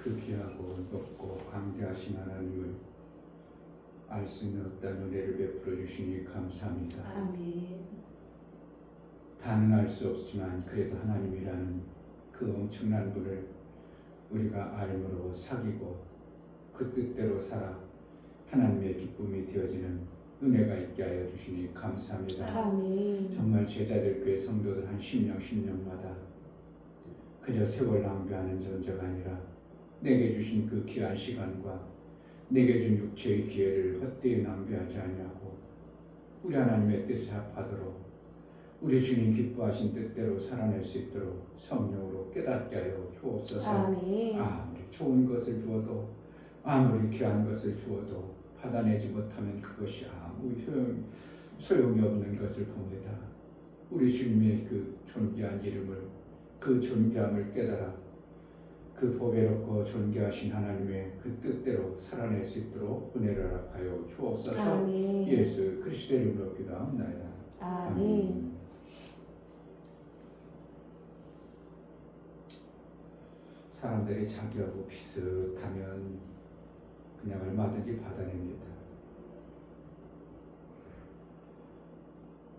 그 귀하고 높고 광대하신 하나님을 알 수 있는 어떤 은혜를 베풀어 주시니 감사합니다. 아멘. 다는 알 수 없지만 그래도 하나님이라는 그 엄청난 분을 우리가 알므로 사귀고 그 뜻대로 살아 하나님의 기쁨이 되어지는 은혜가 있게 하여 주시니 감사합니다. 아멘. 정말 제자들 교회 성도들 한 10명 그저 세월 낭비하는 존재가 아니라 내게 주신 그 귀한 시간과 내게 준 육체의 기회를 헛되이 낭비하지 아니하고 우리 하나님의 뜻에 합하도록 우리 주님 기뻐하신 뜻대로 살아낼 수 있도록 성령으로 깨닫게 하여 주옵소서. 아멘. 아무리 좋은 것을 주어도 아무리 귀한 것을 주어도 받아내지 못하면 그것이 아무 소용이 없는 것을 봅니다. 우리 주님의 그 존귀한 이름을 그 존귀함을 깨달아 그 보배롭고 존귀하신 하나님의 그 뜻대로 살아낼 수 있도록 은혜를 허락하여 주옵소서. 아멘. 예수 그리스도의 이름으로 기도합니다. 아멘. 사람들이 자기하고 비슷하면 그냥 얼마든지 받아냅니다.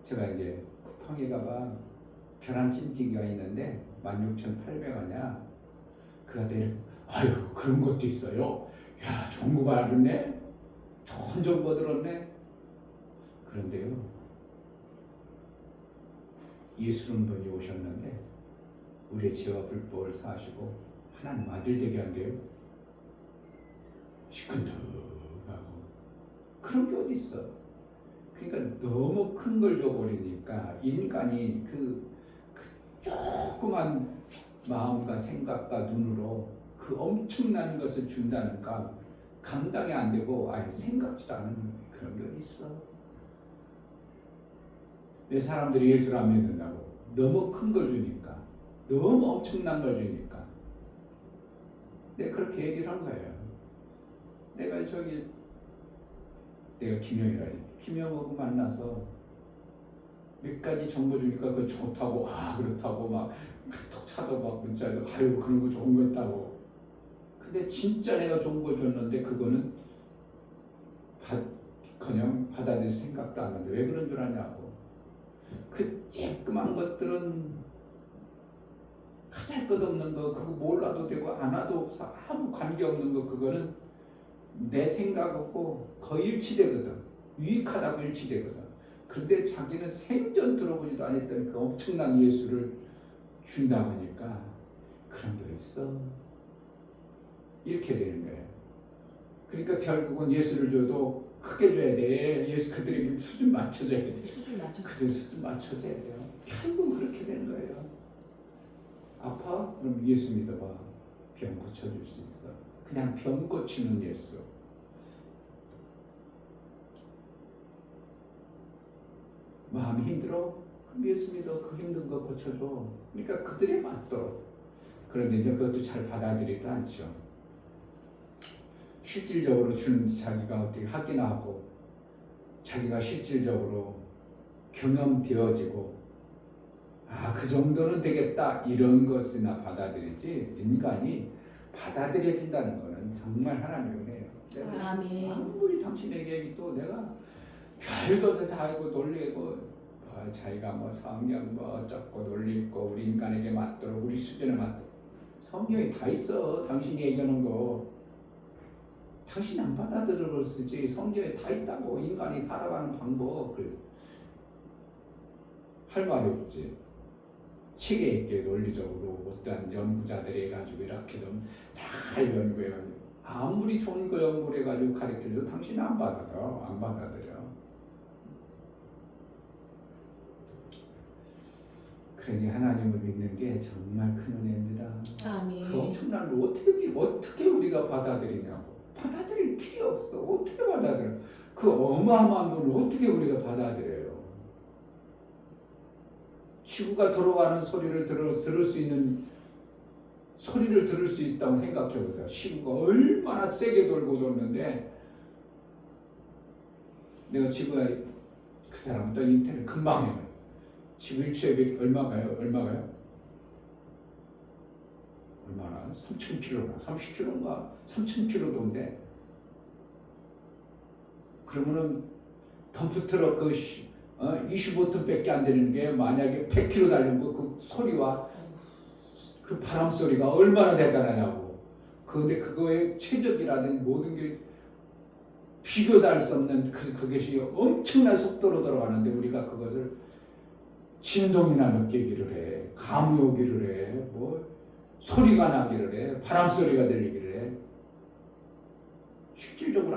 제가 이제 쿠팡에 가봐 계란 찜기가 있는데 16,800원이야. 그 아들이 아유 그런 것도 있어요. 야 좋은 거 알았네. 좋은 정보 들었네. 그런데요 예수는 분이 오셨는데 우리의 죄와 불법을 사하시고 하나님 아들 되게 한대요. 시큰둥하고 그런 게 어디 있어. 그러니까 너무 큰 걸 줘버리니까 인간이 그 조그만 마음과 생각과 눈으로 그 엄청난 것을 준다니까 감당이 안 되고 아예 생각지도 않은 그런 게 어디 있어. 왜 사람들이 예수를 안 믿는다고? 너무 큰 걸 주니까, 너무 엄청난 걸 주니까. 내가 그렇게 얘기를 한 거예요. 내가 김영하고 만나서 몇 가지 정보 주니까 그거 좋다고, 그렇다고 막 카톡 차도 막 문자도 아유 그런 거 좋은 거 있다고. 근데 진짜 내가 좋은 걸 줬는데 그거는 그냥 받아들일 생각도 안 하는데 왜 그런 줄 아냐고. 그 쬐끄만 것들은 하잘것없는 거 그거 몰라도 되고 안 와도 아무 관계없는 거 그거는 내 생각하고 거의 일치되거든. 유익하다고 일치되거든. 그런데 자기는 생전 들어보지도 않았던 그 엄청난 예수를 준다고 하니까 그런 게 있어. 이렇게 되는 거예요. 그러니까 결국은 예수를 줘도 크게 줘야 돼. 예수 그들에게 수준 맞춰줘야 돼. 그들 수준 맞춰줘야 돼요. 결국 그렇게 되는 거예요. 아파? 그럼 예수 믿어봐. 병 고쳐줄 수 있어. 그냥 병 고치는 예수. 마음이 힘들어? 그럼 예수 믿어. 그 힘든 거 고쳐줘. 그러니까 그들이 맞도록. 그런데 이제 그것도 잘 받아들이지도 않죠. 실질적으로 주는 자기가 어떻게 하기나 하고 자기가 실질적으로 경험되어지고 그 정도는 되겠다 이런 것이나 받아들이지 인간이 받아들여진다는 것은 정말 하나님의 은혜예요. 아멘. 아무리 당신에게 얘기도 내가 별것을 다 알고 놀리고 자기가 뭐 성경 뭐 어쩌고 놀리고 우리 인간에게 맞도록 우리 수준에 맞도록 성경에 다 있어. 당신이 얘기하는 거 당신이 안 받아들여 쓰지. 성경에 다 있다고. 인간이 살아가는 방법 할 말이 없지. 책에 있게 논리적으로 어떤 연구자들이 해가지고 이렇게 좀 잘 연구해가지고 아무리 좋은 거 연구를 해가지고 가르쳐줘도 당신은 안 받아들여. 그러니 하나님을 믿는 게 정말 큰 은혜입니다. 아멘. 그 엄청난 걸 어떻게 우리가 받아들이냐고. 받아들일 필요 없어. 어떻게 받아들여? 그 어마어마한 분을 어떻게 우리가 받아들여요? 지구가 돌아가는 소리를 들을 수 있는 소리를 들을 수 있다고 생각해 보세요. 지구가 얼마나 세게 돌고 돌는데 내가 지구에 그 사람은 또 인터넷 금방 해요. 지구 일주일에 얼마가요? 얼마나 3,000km나 30km인가 3,000km도인데 그러면은 덤프트럭 25톤밖에 안 되는 게 만약에 100km 달리는 그 소리와 그 바람 소리가 얼마나 대단하냐고. 그런데 그거의 최적이라든 모든 게 비교도 할 수 없는 그것이 엄청난 속도로 돌아가는데 우리가 그것을 진동이나 느끼기를 해, 감이 오기를 해, 뭐 소리가 나기를 해, 바람 소리가 들리기를 해. 실질적으로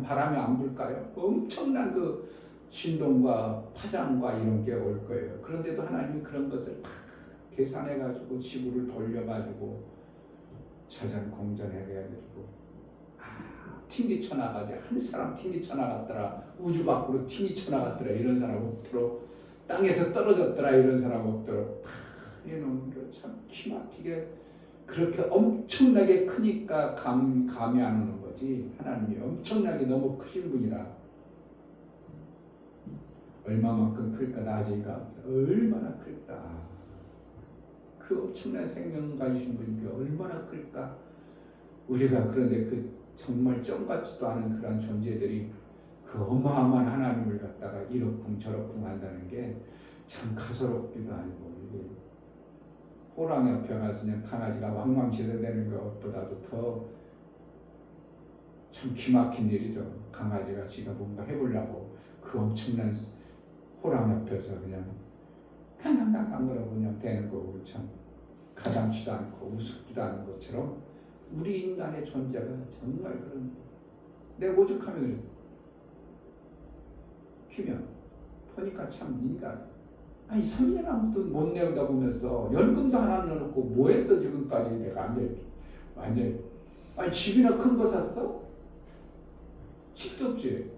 바람이 안 불까요? 엄청난 그 진동과 파장과 이런 게 올 거예요. 그런데도 하나님이 그런 것을 다 계산해가지고 지구를 돌려가지고 자전공전해가지고 튕기 쳐나가지. 한 사람 튕기 쳐나갔더라. 우주 밖으로 튕기 쳐나갔더라. 이런 사람 없도록 땅에서 떨어졌더라. 이런 사람 없도록 이놈들 참 기막히게 그렇게 엄청나게 크니까 감이 안 오는 거지. 하나님이 엄청나게 너무 크신 분이라 얼마만큼 클까 나중에가 얼마나 클까. 그 엄청난 생명 가지신 분이 얼마나 클까. 우리가 그런데 그 정말 점 같지도 않은 그런 존재들이 그 어마어마한 하나님을 갖다가 이러쿵 저러쿵 한다는 게 참 가소롭기도 하고 이게 호랑 옆에 가서 그냥 강아지가 왕왕시대되는 것보다도 더 참 기막힌 일이죠. 강아지가 지가 뭔가 해보려고 그 엄청난 호랑 옆에서 그냥 강강강강 그러고 그냥 되는 거고 참 가당치도 않고 우습지도 않은 것처럼 우리 인간의 존재가 정말 그런 내 오죽하면 키면 보니까 참 인간 아니 3년 아무도 못 내다 보면서 연금도 하나 넣어놓고 뭐 했어 지금까지 내가 완전히 아니 집이나 큰 거 샀어? 집도 없지.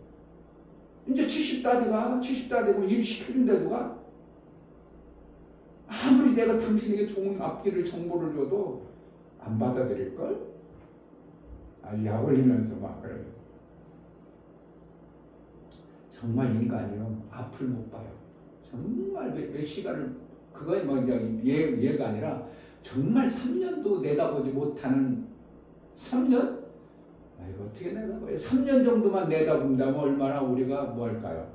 이제 70다 되고 일 시켜준다 누가? 아무리 내가 당신에게 좋은 앞길을 정보를 줘도 안 받아들일걸? 약 올리면서 막 그래. 정말 인간이요 앞을 못 봐요. 정말 몇 시간을 그건 뭐 얘가 아니라 정말 3년도 내다보지 못하는 3년? 이거 어떻게 내다봐요? 3년 정도만 내다본다면 얼마나 우리가 뭘까요?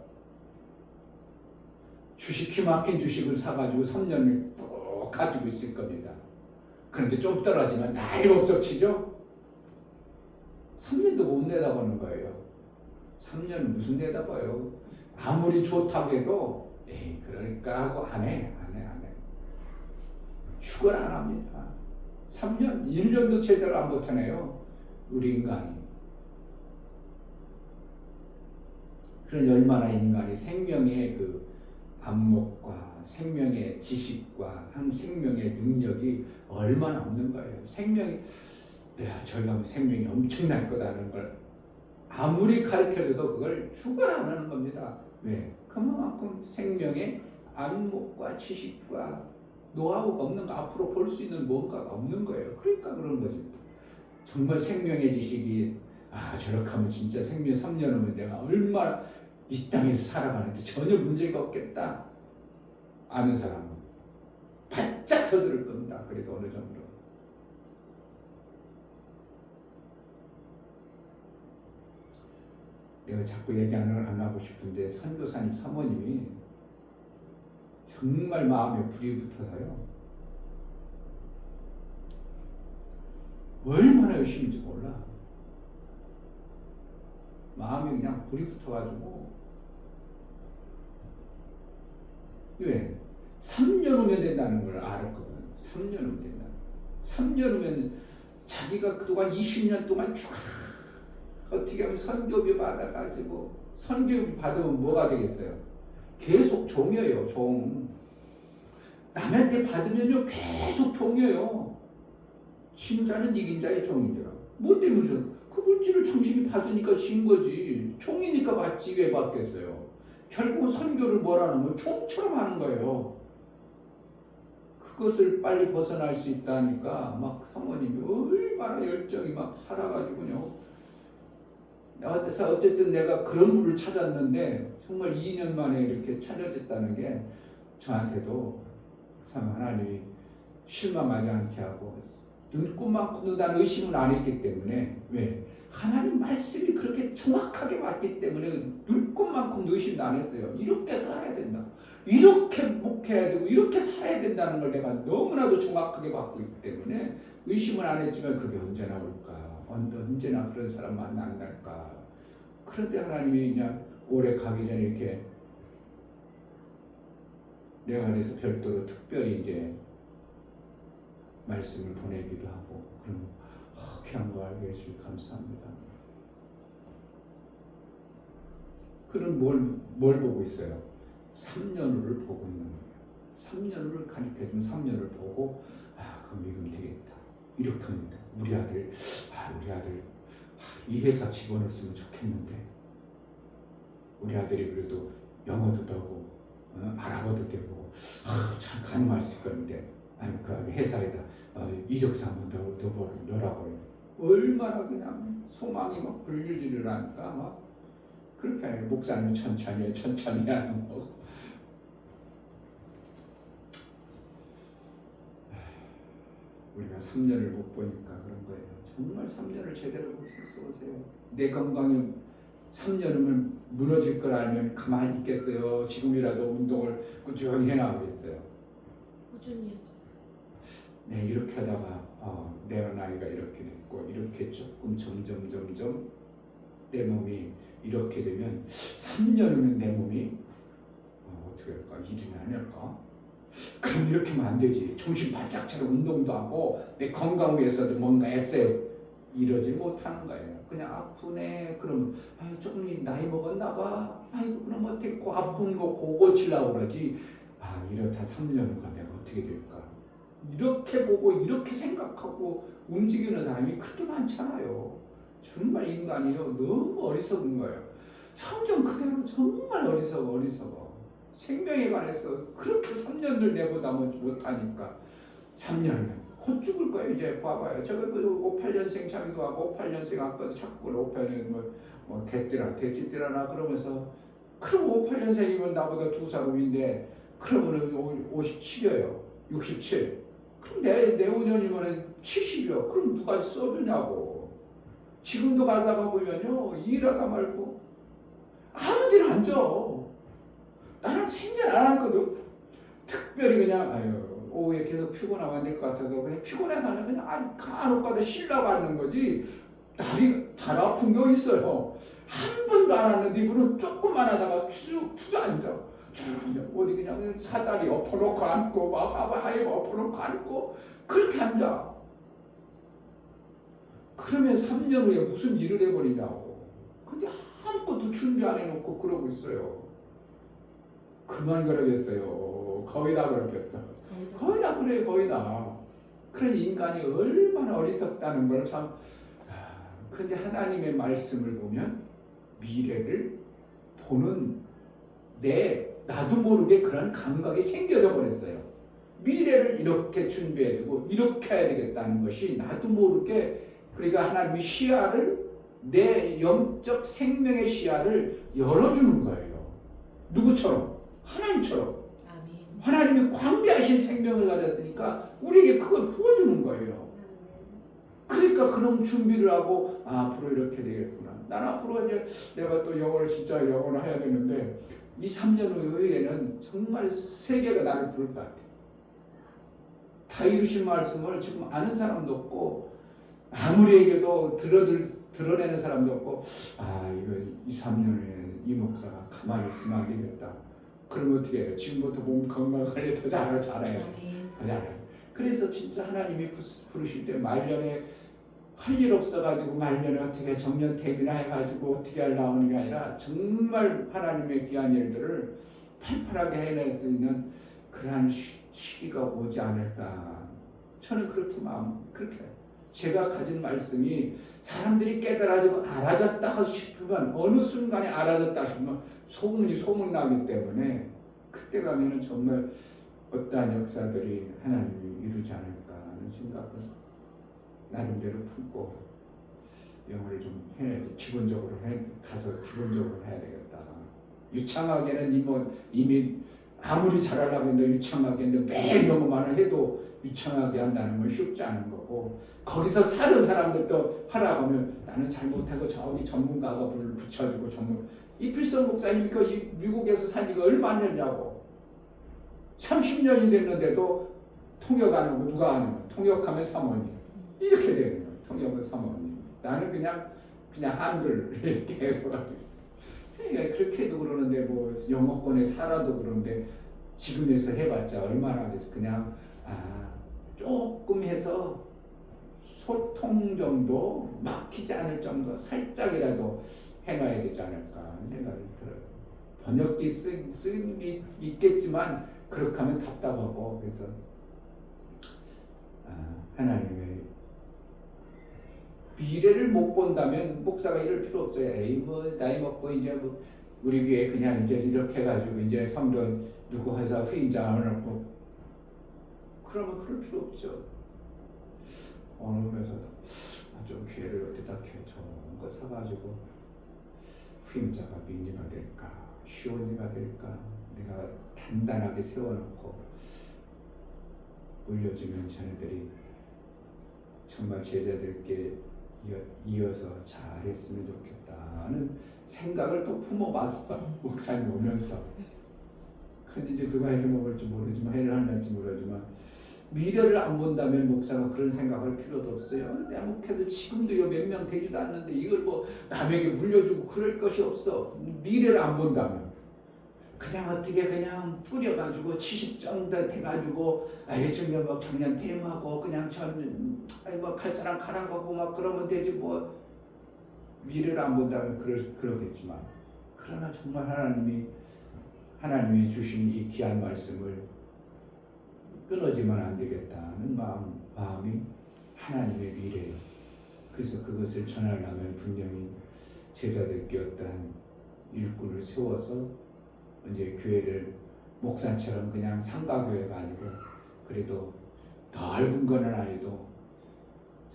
주식이 막힌 주식을 사가지고 3년을 꼭 가지고 있을 겁니다. 그런데 좀 떨어지면 난리 법석치죠? 3년도 못 내다보는 거예요. 3년은 무슨 내다봐요? 아무리 좋다고 해도 에이 그러니까 하고 안 해. 휴가를 안 합니다. 3년, 1년도 제대로 안 버텨내요. 우리 인간이. 그러니 얼마나 인간이 생명의 그 안목과 생명의 지식과 생명의 능력이 얼마나 없는 거예요. 생명이 저희가 생명이 엄청날 거다는 걸 아무리 가르쳐줘도 그걸 휴가를 안 하는 겁니다. 왜? 그만큼 생명의 안목과 지식과 노하우가 없는 거, 앞으로 볼 수 있는 뭔가가 없는 거예요. 그러니까 그런 거지. 정말 생명의 지식이 저렇게 하면 진짜 생명 3년 후면 내가 얼마나 이 땅에서 살아가는데 전혀 문제가 없겠다 아는 사람은 바짝 서두를 겁니다. 그래도 어느 정도. 내가 자꾸 얘기 안 하고 싶은데 선교사님 사모님이 정말 마음에 불이 붙어서요. 얼마나 열심인지 몰라. 마음이 그냥 불이 붙어가지고 왜? 3년 후면 된다는 걸 알았거든. 3년 후면 된다. 3년 후면 자기가 그동안 20년 동안 쭉 어떻게 하면 선교비 받아가지고 선교비 받으면 뭐가 되겠어요? 계속 종이에요. 종. 남한테 받으면요 계속 종이에요. 진 자는 이긴 자의 종이더라. 뭐 때문이죠? 그 물질을 당신이 받으니까 진 거지. 종이니까 받지 왜 받겠어요? 결국은 선교를 뭐라는 거예요? 종처럼 하는 거예요. 그것을 빨리 벗어날 수 있다니까 막 사모님이 얼마나 열정이 막 살아가지고요. 어쨌든 내가 그런 분을 찾았는데 정말 2년 만에 이렇게 찾아졌다는 게 저한테도 참 하나님이 실망하지 않게 하고 눈꽃만큼 난 의심을 안 했기 때문에 왜? 하나님 말씀이 그렇게 정확하게 맞기 때문에 눈꽃만큼 의심도 안 했어요. 이렇게 살아야 된다. 이렇게 목해야 되고 이렇게 살아야 된다는 걸 내가 너무나도 정확하게 받고 있기 때문에 의심을 안 했지만 그게 언제나 올까? 언제나 그런 사람 만날까? 그런데 하나님이 그냥 오래 가기 전에 이렇게 내가 그래서 별도로 특별히 이제 말씀을 보내기도 하고 그럼 귀한 거 알게 해주셔서 감사합니다. 그는 뭘 보고 있어요? 3년후를 보고 있는 거예요. 3년후를 가리켜주면 3년을 보고 그럼 이건 되겠다. 이렇게 합니다. 우리 아들 이 회사 집어넣었으면 좋겠는데 우리 아들이 그래도 영어도 되고 아랍어도 되고 참 가능할 수 있겠는데 그 회사에다 이력서 한번 더 넣으라고 해요. 얼마나 그냥 소망이 막 불길질을 하니까 막 그렇게 하니까 목사님은 천천히 하는 거고 우리가 3년을 못 보니까 그런 거예요. 정말 3년을 제대로 못 써보세요. 내 건강이 3년이면 무너질 걸 알면 가만히 있겠어요. 지금이라도 운동을 꾸준히 해나가겠어요. 꾸준히 하죠. 네, 이렇게 하다가 내 나이가 이렇게 됐고 이렇게 조금 점점 내 몸이 이렇게 되면 3년 후면 내 몸이 어떻게 할까? 일이나 안 할까? 그럼 이렇게 하면 안 되지. 정신 바짝 차려 운동도 하고 내 건강 위해서도 뭔가 애써 이러지 못하는 거예요. 그냥 아프네. 그럼 조금 나이 먹었나 봐. 그럼 어떻게 아픈 거 고치려고 그러지. 이렇다 3년 후가 내가 어떻게 될까? 이렇게 보고 이렇게 생각하고 움직이는 사람이 그렇게 많잖아요. 정말 인간이요 너무 어리석은 거예요. 성경 그대로 정말 어리석어. 생명에 관해서 그렇게 3년을 내보다 못하니까 3년이면 곧 죽을 거예요. 이제 봐봐요. 제가 그 58년생 자기도 하고 58년생 아까도 자꾸 58년 뭐 개띠라 대치띠라나 그러면서 그럼 58년생이면 나보다 2살 위인데 그러면은 57이에요. 67. 그럼 내후년이면 70이요. 그럼 누가 써주냐고. 지금도 가다가 보면요 일하다 말고 아무 데나 앉아. 나는 생전 안 했거든. 특별히 그냥 오후에 계속 피곤하면 안 될 것 같아서 그냥 피곤해서는 그냥 간혹 가다 쉬려고 하는 거지. 날이 잘 아픈 게 있어요. 한 번도 안 하는데 이분은 조금만 하다가 쭉 앉아. 어디 그냥 사다리 엎어놓고 앉고 막 하이브 엎어놓고 앉고 그렇게 앉아. 그러면 3년 후에 무슨 일을 해버리냐고. 근데 아무것도 준비 안 해놓고 그러고 있어요. 그만 그러겠어요. 거의 다 그러겠어. 거의 다 그래요. 거의 다. 그런 인간이 얼마나 어리석다는 걸 참. 근데 하나님의 말씀을 보면 미래를 보는 나도 모르게 그런 감각이 생겨져 버렸어요. 미래를 이렇게 준비해야 되고 이렇게 해야 되겠다는 것이 나도 모르게 그러니까 하나님의 시야를 내 영적 생명의 시야를 열어주는 거예요. 누구처럼? 하나님처럼. 아멘. 하나님이 광대하신 생명을 가졌으니까 우리에게 그걸 부어주는 거예요. 그러니까 그런 준비를 하고 앞으로 이렇게 되겠구나. 난 앞으로 이제 내가 또 영어를 해야 되는데 이 3년 후에는 정말 세계가 나를 부를 것 같아. 다 이루신 말씀을 지금 아는 사람도 없고 아무리 얘기해도 드러내는 사람도 없고 이거 2, 3년 후에 이 목사가 가만히 있으면 안 되겠다. 그러면 어떻게 해요? 지금부터 몸 건강 관리 더 잘해요. 그래서 진짜 하나님이 부르실 때 말년에 할 일 없어가지고 말년에 어떻게 정년퇴임이나 해가지고 어떻게 하려고 하는 게 아니라 정말 하나님의 귀한 일들을 팔팔하게 해낼 수 있는 그러한 시기가 오지 않을까. 저는 그렇게 제가 가진 말씀이 사람들이 깨달아지고 알아졌다 싶으면 어느 순간에 알아졌다 싶으면 소문나기 때문에 그때 가면은 정말 어떠한 역사들이 하나님이 이루지 않을까 하는 생각을 나름대로 품고 영어를 좀 해야지. 기본적으로 가서 기본적으로 해야 되겠다. 유창하게는 이미 아무리 잘하려고 했는데 유창하게 했는데 매일 영어만 해도 유창하게 한다는 건 쉽지 않은 거고, 거기서 사는 사람들도 하라고 하면 나는 잘못하고 저기 전문가가 불을 붙여주고 이필성 목사님이 그 미국에서 산 지가 얼마 됐냐고. 30년이 됐는데도 통역 안 하고 누가 하는 거야? 통역하면 사모님. 이렇게 되는 거야. 통역은 사모님. 나는 그냥 한글 이렇게 해서 그러니까 그렇게도 그러는데 뭐 영어권에 살아도 그런데 지금에서 해봤자 얼마나 돼서 그냥 조금 해서 소통 정도 막히지 않을 정도 살짝이라도 해놔야 되지 않을까 하는 생각이 들어요. 번역기 쓰임이 있겠지만 그렇게 하면 답답하고 그래서 하나님의 미래를 못 본다면 목사가 이럴 필요 없어요. 에이 뭐 나이 먹고 이제 뭐 우리 교회 그냥 이제 이렇게 해가지고 이제 성도 누구 회사 후임자 안 해놓고 그러면 그럴 필요 없죠. 어느 회사도 좀 기회를 어디다 좋은 거 사가지고 후임자가 민지가 될까 시온이가 될까 내가 단단하게 세워놓고 올려주면 자네들이 정말 제자들께 이어서 잘했으면 좋겠다는 생각을 또 품어봤어. 목사님 오면서. 근데 이제 누가 해를 먹을지 모르지만 해를 할지 모르지만 미래를 안 본다면 목사가 그런 생각할 필요도 없어요. 내가 목회도 지금도 몇 명 되지도 않는데 이걸 뭐 남에게 물려주고 그럴 것이 없어. 미래를 안 본다면 그냥 어떻게 그냥 뿌려가지고 70 정도 돼가지고 예정년 막 작년 퇴임하고 그냥 뭐 갈 사람 가라고 막 그러면 되지 뭐 미래를 안 본다면 그러겠지만 그러나 정말 하나님이 주신 이 귀한 말씀을 끊어지면 안 되겠다는 마음이 하나님의 미래예요. 그래서 그것을 전하려면 분명히 제자들께 어떠한 일꾼을 세워서 이제 교회를 목사처럼 그냥 상가교회가 아니고 그래도 넓은 거는 아니도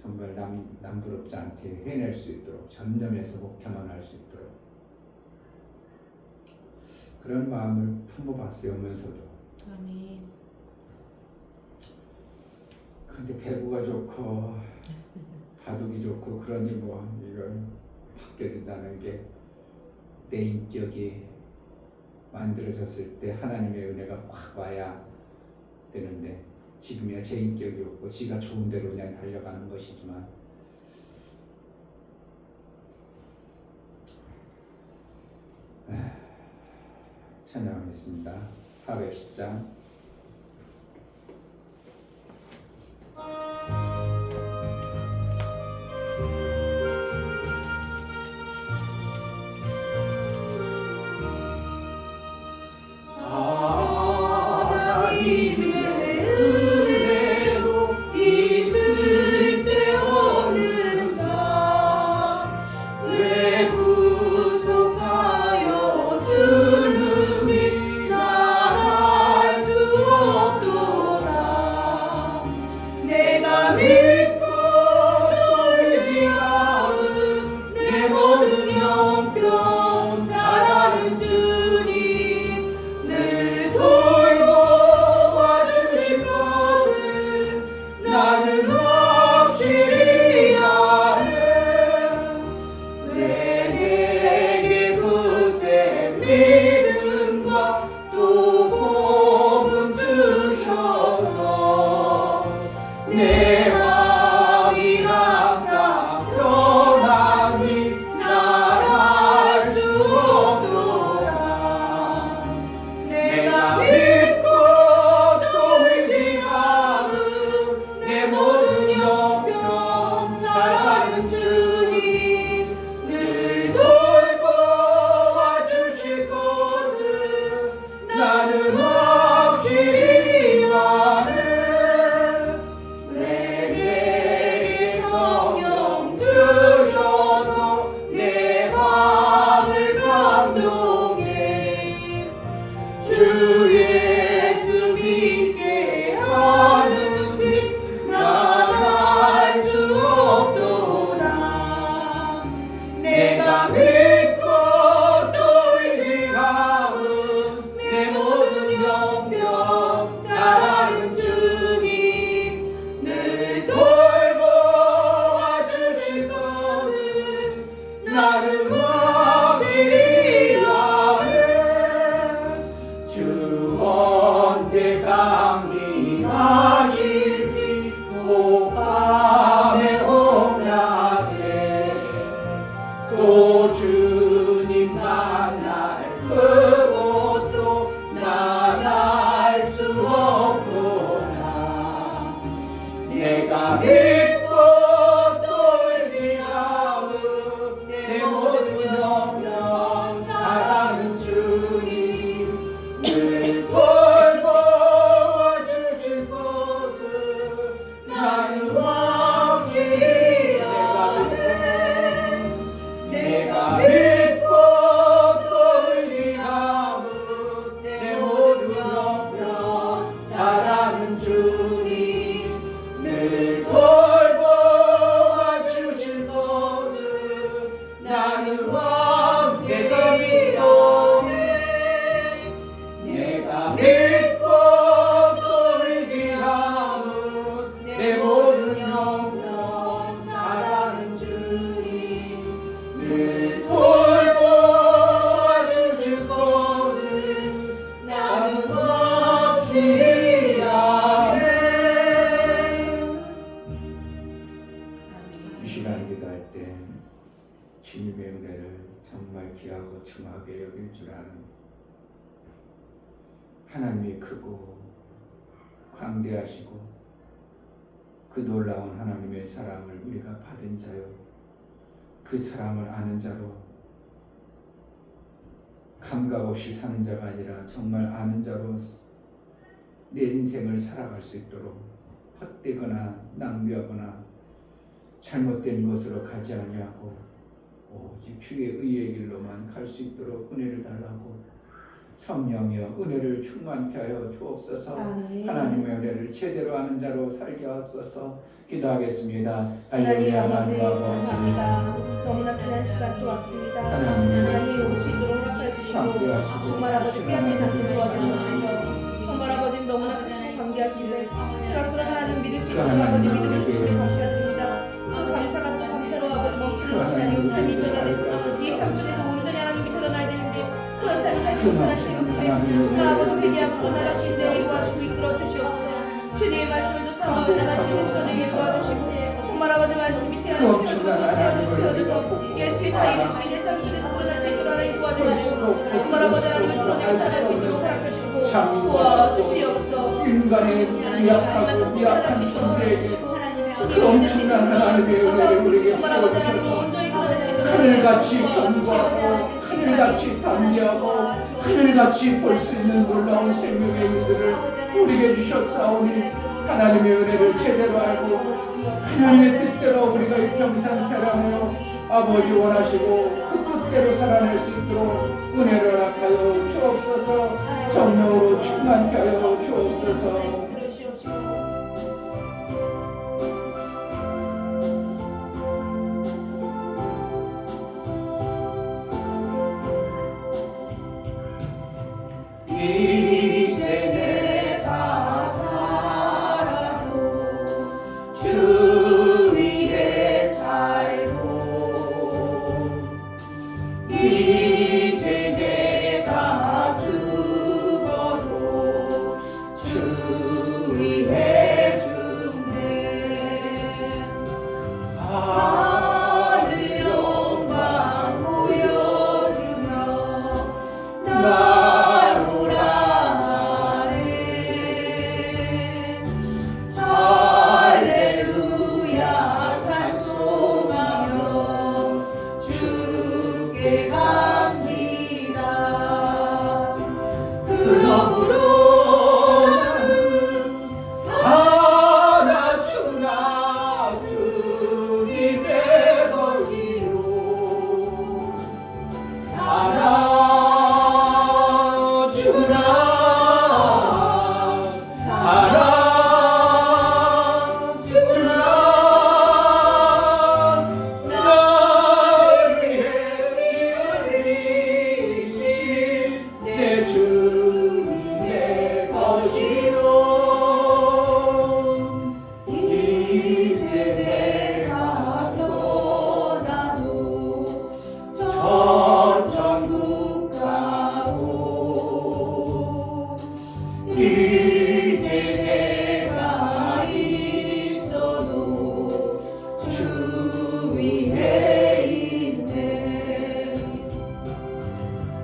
정말 남부럽지 않게 해낼 수 있도록 전념해서 목회만 할 수 있도록 그런 마음을 품어봤어요. 오면서도. 아멘. 근데 배구가 좋고 바둑이 좋고 그러니 뭐 이걸 바뀌어진다는 게 내 인격이 만들어졌을 때 하나님의 은혜가 확 와야 되는데 지금이야 제 인격이 없고 지가 좋은 대로 그냥 달려가는 것이지만 찬양하겠습니다. 410장 나는 확실히 아네. 내가 믿고 또 의지하는 내 모든 영역 잘하는 주님 늘 돌보아 주실 것을 나는 확실히 내가 믿고 또 의지하는 내 모든 영역 잘하는 주님 늘 돌보아 주실 것을 나는 확실히 내가 믿고 또 의지하는 내 모든 영역 잘하는 주님 늘 돌보아 주실 것을 나는 확실히 아네. 이 시간 기도할 때 주님의 은혜를 정말 귀하고 중하게 여길 줄 아는 하나님이 크고 광대하시고 그 놀라운 하나님의 사랑을 우리가 받은 자요 그 사랑을 아는 자로 감각 없이 사는 자가 아니라 정말 아는 자로 내 인생을 살아갈 수 있도록 헛되거나 낭비하거나 잘못된 것으로 가지 아니하고 오직 주의 의의 길로만 갈 수 있도록 은혜를 달라고 성령이여 은혜를 충만케 하여 주옵소서. 하나님의 은혜를 제대로 아는 자로 살게 하옵소서. 기도하겠습니다. 하나님 아버지 감사합니다. 너무나 귀한 시간 또 왔습니다. 하나님 올 수 있도록 허락해 주시고 정말 아버지 깨어있는 상태 도와주시옵소서. 정말 아버지 너무나 크시고 관계하시네. 제가 그런 하나님 믿을 수 있도록 아버지 믿음을 주시니 감사드립니다. 그 감사가 또 감사로 아버지 멈추는 것이 아니고 삶이 변화되고 이 삶 속에서 온전히 하나님이 드러나야 되는데 그런 삶을 살지 못하는 제 모습에 정말 아버지 회개하고 돌아갈 수 있는 이 도와주시고 이끌어 주시옵소서. 주님의 말씀을 사모하며 나갈 수 있는 그런 일 도와주시고 정말 아버지 말씀이 제 안에 채워주고 예수의 다 이루심이 내 삶 속에서 드러날 수 있도록 하나님 도와주시고 정말 아버지 하나님을 드러내고 살아갈 수 있도록 허락해주시고 도와주시옵소서. 인간의 약한 존재에게 그 엄청난 하나님의 은혜를 우리에게 부어주셔서 하늘같이 견고하고 하늘같이 담대하고 하늘같이 볼 수 있는 놀라운 생명의 은혜를 우리에게 주셨사오니 하나님의 은혜를 제대로 알고 하나님의 뜻대로 우리가 평생 살아내어 아버지 원하시고 그 뜻대로 살아낼 수 있도록 은혜를 허락하여 주옵소서. 성령으로 충만케 하여 주옵소서. 이제 내가 살아도 주 위에 살고 이제 내가 죽어도 주 위에 죽네. 하늘 영광 보여주며 할렐루야 찬송하며 주께 갑니다. 그러므로 나는 살아 죽나 주님 내 것이요 살아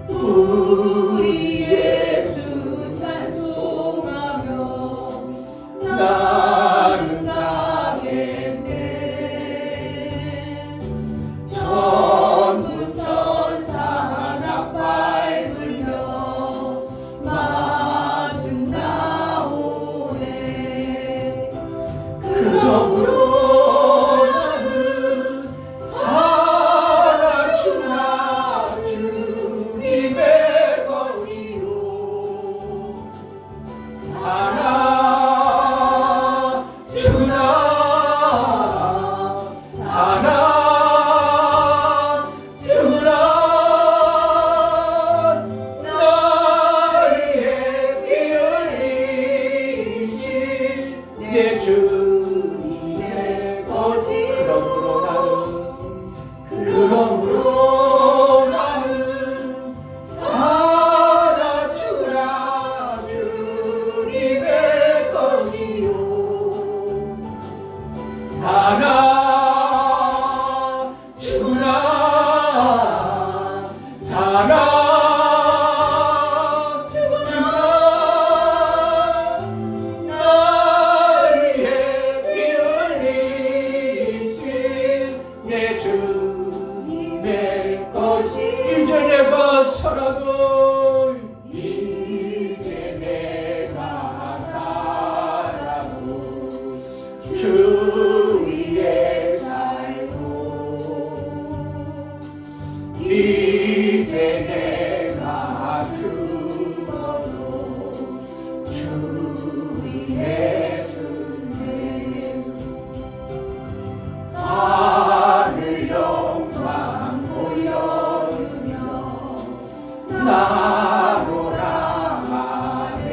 우리 예수 찬송하며 나는 그러므로 나는 살아주나 주님의 것이요 내 주님의 것이 그러므로 나는 살아주라 주님의 것이요 이제 내가 살아도 주 위에 살고 이제 내가 죽어도 주 위에 죽네 하늘 영광 보여주며 나로라 하네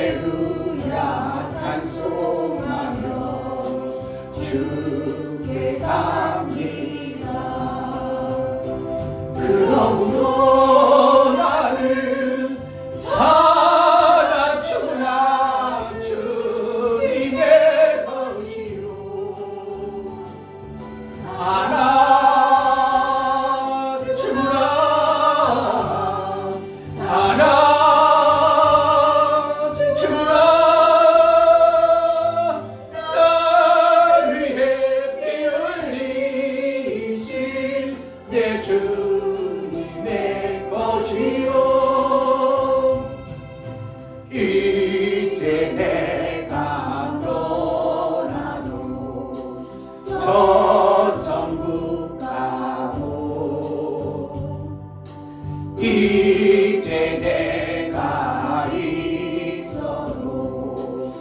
할렐루야 찬송하며 주께 갑니다 그러므로 나는 살아주나 주님의 것이요 내 주님의 것이요 이제 내가 떠나도 저 천국 가고 이제 내가 있어도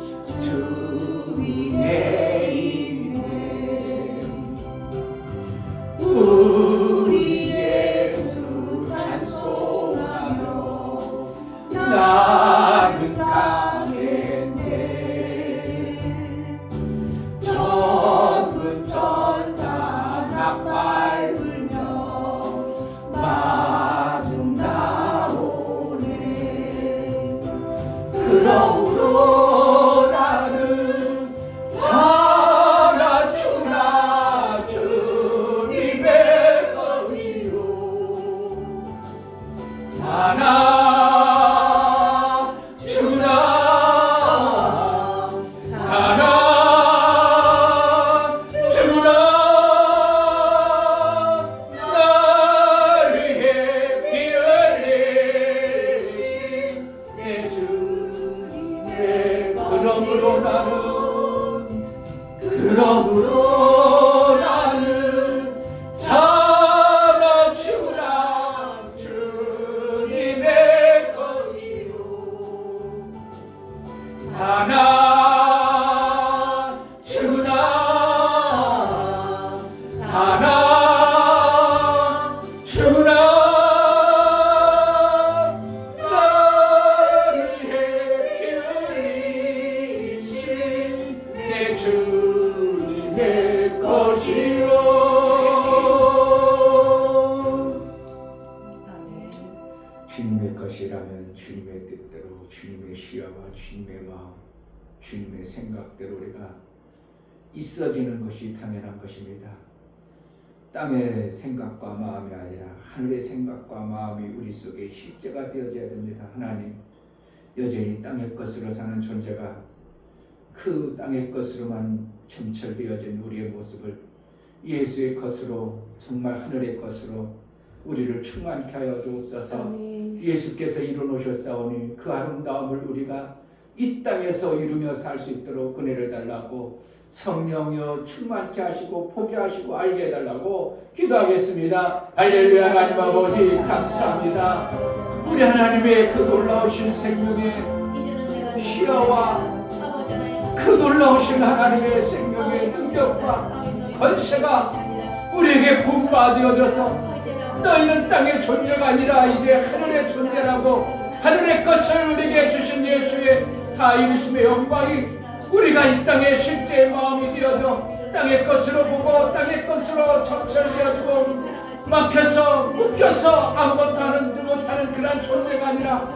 주 위에 있네 우리 예수 찬송하며 나는 가겠네 전군 천사 낙발 불며 마중 나오네 그러므로 나는 살아주나 주님의 것이요 나를 위해 피 흘리신 내 주님의 그러므로 나는 살아주나 주님의 것이요 나를 위해 피 흘리신 내 주님의 것이요 주님의 것이라면 주님의 뜻대로 주님의 시야와 주님의 마음 주님의 생각대로 우리가 있어지는 것이 당연한 것입니다. 땅의 생각과 마음이 아니라 하늘의 생각과 마음이 우리 속에 실제가 되어져야 됩니다. 하나님 여전히 땅의 것으로 사는 존재가 그 땅의 것으로만 점철되어진 우리의 모습을 예수의 것으로 정말 하늘의 것으로 우리를 충만케 하여 주옵소서. 예수께서 이루어놓으셨사오니 그 아름다움을 우리가 이 땅에서 이루며 살 수 있도록 은혜를 달라고 성령여 충만케 하시고 포기하시고 알게 해달라고 기도하겠습니다. 할렐루야. 하나님 아버지 감사합니다. 우리 하나님의 그 놀라우신 생명의 시야와 그 놀라우신 하나님의 생명의 능력과 권세가 우리에게 부어되어져서 너희는 땅의 존재가 아니라 이제 하늘의 존재라고 하늘의 것을 우리에게 주신 예수의 다 이루심의 영광이 우리가 이 땅의 실제의 마음이 되어져 땅의 것으로 보고 땅의 것으로 점철되어지고 막혀서 묶여서 아무것도 하지 못하는 그런 존재가 아니라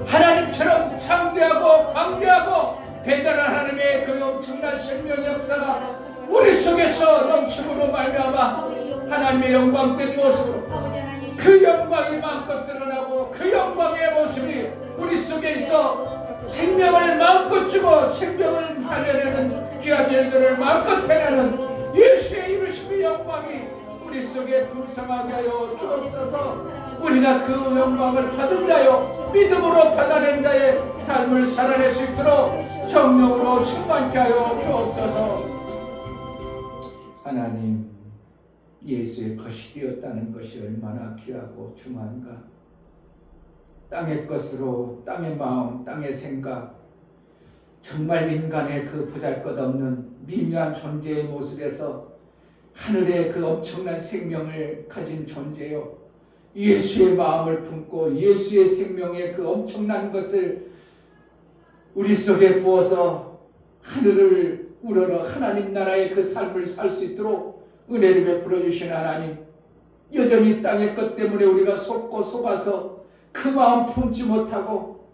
하나님처럼 창대하고 광대하고 대단한 하나님의 그 엄청난 생명 역사가 우리 속에서 넘침으로 말미암아 하나님의 영광된 모습으로 그 영광이 마음껏 드러나고 그 영광의 모습이 우리 속에 있어 생명을 마음껏 주고 생명을 살려내는 귀한 일들을 마음껏 해내는 예수의 이루심의 영광이 우리 속에 풍성하게 하여 주옵소서. 우리가 그 영광을 받은 자요 믿음으로 받아낸 자의 삶을 살아낼 수 있도록 성령으로 충만케 하여 주옵소서. 하나님, 예수의 것이 되었다는 것이 얼마나 귀하고 중요한가. 땅의 것으로 땅의 마음, 땅의 생각, 정말 인간의 그 보잘것없는 미묘한 존재의 모습에서 하늘의 그 엄청난 생명을 가진 존재요, 예수의 마음을 품고 예수의 생명의 그 엄청난 것을 우리 속에 부어서 하늘을 우러러 하나님 나라의 그 삶을 살 수 있도록 은혜를 베풀어 주신 하나님, 여전히 땅의 것 때문에 우리가 속아서 그 마음 품지 못하고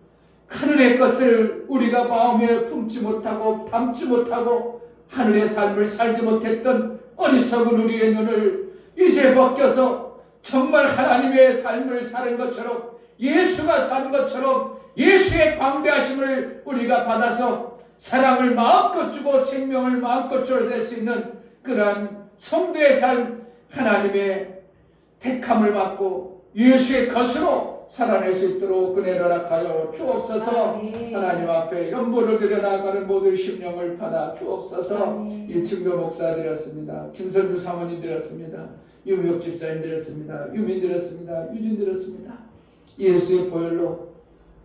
하늘의 것을 우리가 마음에 품지 못하고 담지 못하고 하늘의 삶을 살지 못했던 어리석은 우리의 눈을 이제 벗겨서 정말 하나님의 삶을 사는 것처럼 예수가 사는 것처럼 예수의 광대하심을 우리가 받아서 사랑을 마음껏 주고 생명을 마음껏 줘낼 수 있는 그러한 성도의 삶, 하나님의 택함을 받고 예수의 것으로 살아낼 수 있도록 은혜를 허락하여 주옵소서. 하나님 앞에 연보를 드려 나아가는 모든 심령을 받아 주옵소서. 이충교 목사 드렸습니다. 김선주 사모님 드렸습니다. 유미옥 집사님 드렸습니다. 유민 드렸습니다. 유진 드렸습니다. 예수의 보혈로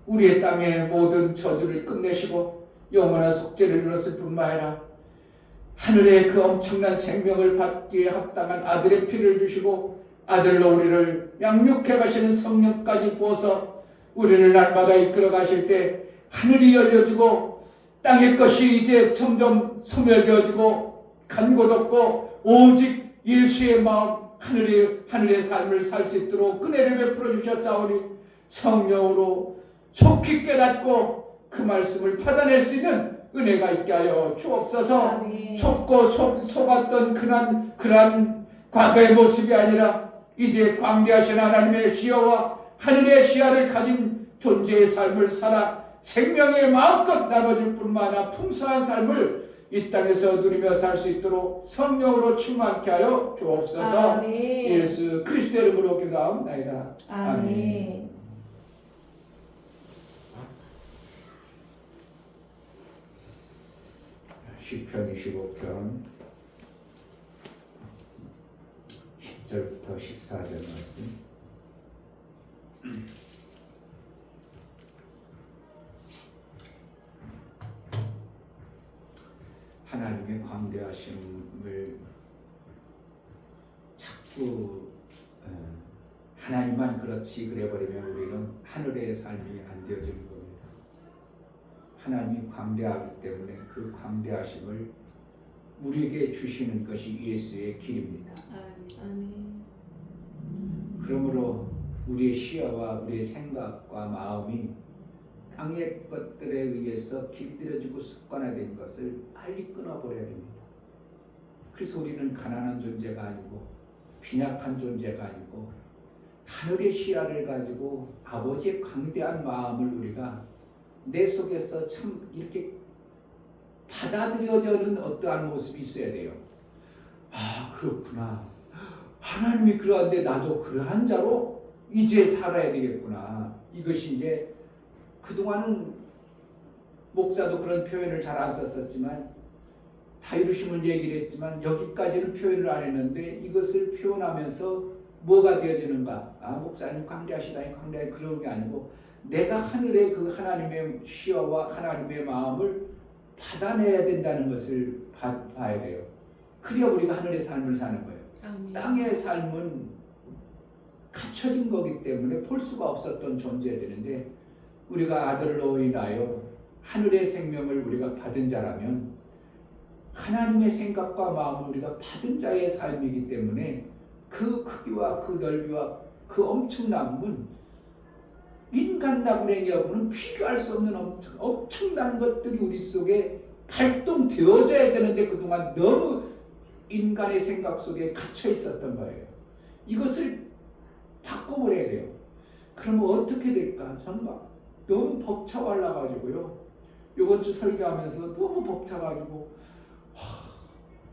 우리의 땅의 모든 저주를 끝내시고 영원한 속죄를 이뤘을 뿐만 아니라 하늘의 그 엄청난 생명을 받기에 합당한 아들의 피를 주시고 아들로 우리를 양육해 가시는 성령까지 부어서 우리를 날마다 이끌어 가실 때 하늘이 열려지고 땅의 것이 이제 점점 소멸되어지고 간 곳 없고 오직 예수의 마음 하늘의 삶을 살 수 있도록 은혜를 베풀어 주셨사오니 성령으로 속히 깨닫고 그 말씀을 받아낼 수 있는 은혜가 있게 하여 주옵소서. 속고 속았던 그러한 과거의 모습이 아니라 이제 광대하신 하나님의 시야와 하늘의 시야를 가진 존재의 삶을 살아 생명의 마음껏 나눠줄 뿐만 아니라 풍성한 삶을 이 땅에서 누리며 살 수 있도록 성령으로 충만케 하여 주옵소서. 아멘. 예수 그리스도의 이름으로 기도하옵나이다. 아멘. 시편 25편 10절부터 14절 말씀. 하나님의 광대하심을 자꾸 하나님만 그렇지 그래버리면 우리는 하늘의 삶이 안 되어지는 겁니다. 하나님이 광대하기 때문에 그 광대하심을 우리에게 주시는 것이 예수의 길입니다. 아멘. 그러므로 우리의 시야와 우리의 생각과 마음이 땅의 것들에 의해서 길들여지고 습관화된 것을 빨리 끊어버려야 됩니다. 그래서 우리는 가난한 존재가 아니고 빈약한 존재가 아니고 하늘의 시야를 가지고 아버지의 광대한 마음을 우리가 내 속에서 참 이렇게 받아들여지는 어떠한 모습이 있어야 돼요. 아, 그렇구나. 하나님이 그러한데 나도 그러한 자로 이제 살아야 되겠구나. 이것이 이제 그동안은 목사도 그런 표현을 잘 안 썼었지만 자유심을 얘기를 했지만 여기까지는 표현을 안 했는데 이것을 표현하면서 뭐가 되어지는가? 아, 목사님 광대하시다니 광대하니 그런 게 아니고 내가 하늘의 그 하나님의 시야와 하나님의 마음을 받아내야 된다는 것을 봐야 돼요. 그래야 우리가 하늘의 삶을 사는 거예요. 아멘. 땅의 삶은 갇혀진 거기 때문에 볼 수가 없었던 존재들인데 우리가 아들로 인하여 하늘의 생명을 우리가 받은 자라면 하나님의 생각과 마음을 우리가 받은 자의 삶이기 때문에 그 크기와 그 넓이와 그 엄청남은 인간 나부랭이하고는 비교할 수 없는 엄청난 것들이 우리 속에 발동되어져야 되는데 그동안 너무 인간의 생각 속에 갇혀 있었던 거예요. 이것을 바꿔버려야 돼요. 그러면 어떻게 될까? 정말 너무 벅차올라가지고요. 이번 주 설교하면서 너무 벅차가지고